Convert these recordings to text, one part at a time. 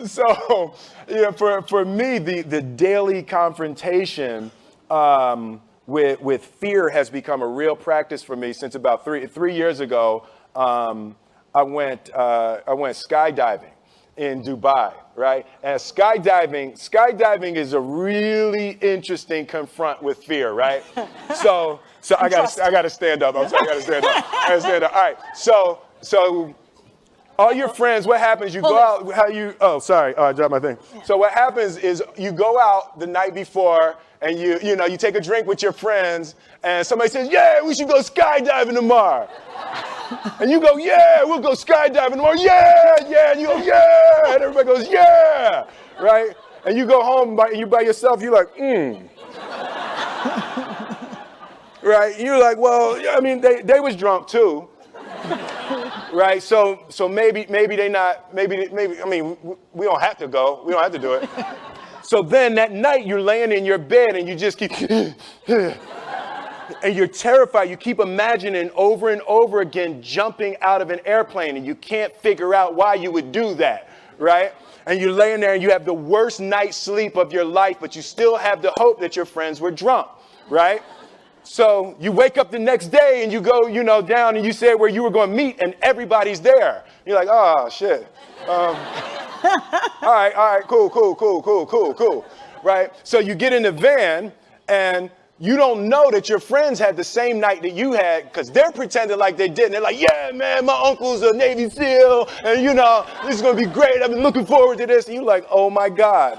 So, for me, the daily confrontation with fear has become a real practice for me since about three years ago. I went skydiving in Dubai, right? And skydiving is a really interesting confront with fear, right? So I gotta stand up. I'm sorry, I gotta stand up. All right. So all your friends, what happens? You go out. I dropped my thing. So what happens is you go out the night before and you take a drink with your friends, and somebody says, "Yeah, we should go skydiving tomorrow." And you go, "Yeah, we'll go skydiving tomorrow." "Yeah, yeah." And you go, "Yeah." And everybody goes, "Yeah." Right? And you go home you by yourself. You're like, Right? You're like, well, I mean, they was drunk too. Right? So maybe they not, maybe, I mean, we don't have to go. We don't have to do it. So then that night you're laying in your bed and you just keep, and you're terrified. You keep imagining over and over again jumping out of an airplane, and you can't figure out why you would do that, right? And you're laying there and you have the worst night's sleep of your life, but you still have the hope that your friends were drunk, right? So you wake up the next day and you go, down and you say where you were going to meet and everybody's there. You're like, oh, shit. All right, cool. Right? So you get in the van and you don't know that your friends had the same night that you had because they're pretending like they didn't. They're like, "Yeah, man, my uncle's a Navy SEAL and, this is going to be great. I've been looking forward to this." And you're like, oh, my God.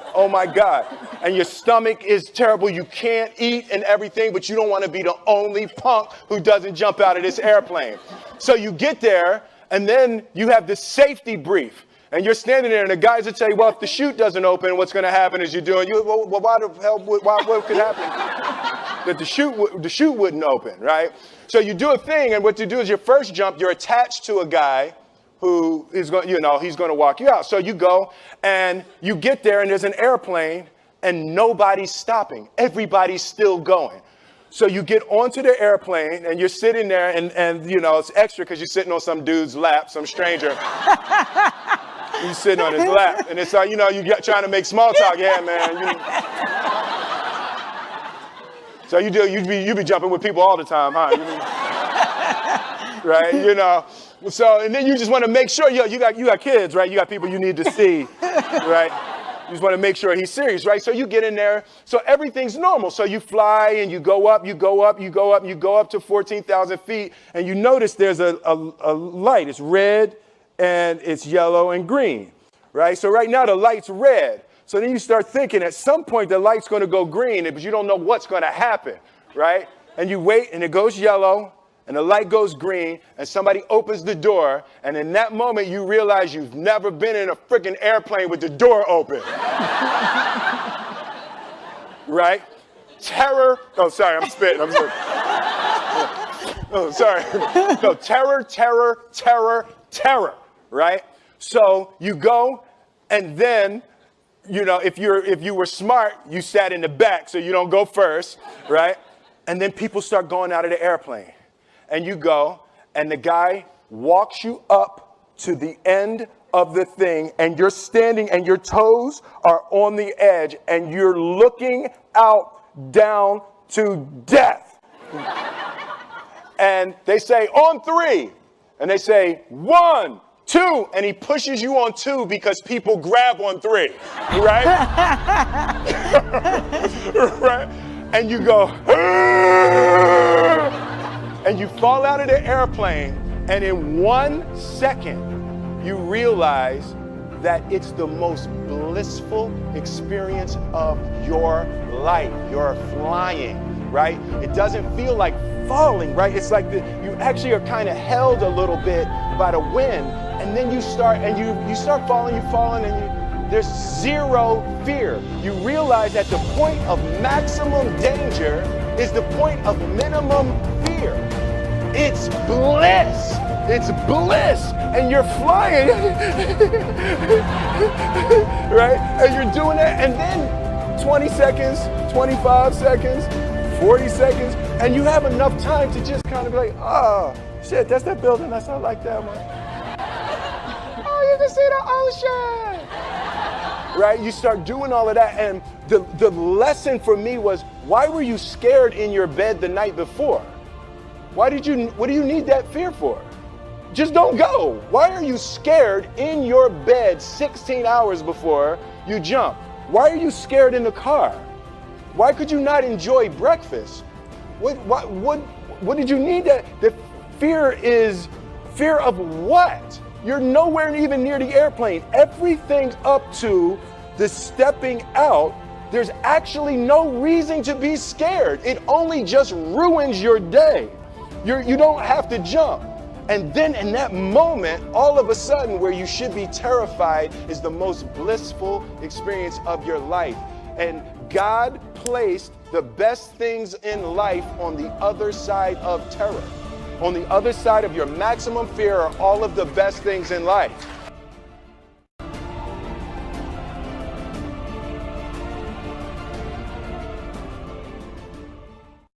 And your stomach is terrible. You can't eat and everything, but you don't want to be the only punk who doesn't jump out of this airplane. So you get there and then you have this safety brief. And you're standing there, and the guys will tell you, well, if the chute doesn't open, what's going to happen is well, why the hell, what could happen? That the chute wouldn't open, right? So you do a thing, and what you do is your first jump, you're attached to a guy who is going, he's going to walk you out. So you go, and you get there, and there's an airplane, and nobody's stopping. Everybody's still going. So you get onto the airplane, and you're sitting there, and it's extra because you're sitting on some dude's lap, some stranger. He's sitting on his lap, and it's like, you're trying to make small talk. Yeah, man. So you be jumping with people all the time, huh? Right? So, and then you just want to make sure, you got kids, right? You got people you need to see, right? You just want to make sure he's serious, right? So you get in there. So everything's normal. So you fly and you go up to 14,000 feet, and you notice there's a light. It's red. And it's yellow and green, right? So right now the light's red. So then you start thinking at some point the light's going to go green, but you don't know what's going to happen, right? And you wait and it goes yellow and the light goes green and somebody opens the door. And in that moment you realize you've never been in a freaking airplane with the door open. Right? Terror. Oh, sorry, I'm spitting. I'm sorry. Oh, sorry. No, terror. Right? So you go, and then, if you were smart, you sat in the back so you don't go first, right? And then people start going out of the airplane. And you go, and the guy walks you up to the end of the thing, and you're standing, and your toes are on the edge, and you're looking out down to death. And they say, on 3. And they say, 1, 2, and he pushes you on 2 because people grab on 3, right? Right? And you go, and you fall out of the airplane, and in 1 second, you realize that it's the most blissful experience of your life. You're flying, right? It doesn't feel like falling, right? It's like you actually are kind of held a little bit by the wind, and then you start falling, and there's zero fear. You realize that the point of maximum danger is the point of minimum fear. It's bliss. It's bliss, and you're flying, right? And you're doing that, and then 20 seconds, 25 seconds, 40 seconds, and you have enough time to just kind of be like, oh, shit, that's that building. I like that one. Oh, you can see the ocean. right? You start doing all of that. And the lesson for me was, why were you scared in your bed the night before? What do you need that fear for? Just don't go. Why are you scared in your bed 16 hours before you jump? Why are you scared in the car? Why could you not enjoy breakfast? What did you need that? The fear is fear of what? You're nowhere even near the airplane. Everything up to the stepping out, there's actually no reason to be scared. It only just ruins your day. You don't have to jump. And then in that moment, all of a sudden, where you should be terrified is the most blissful experience of your life. And God placed the best things in life on the other side of terror. On the other side of your maximum fear are all of the best things in life.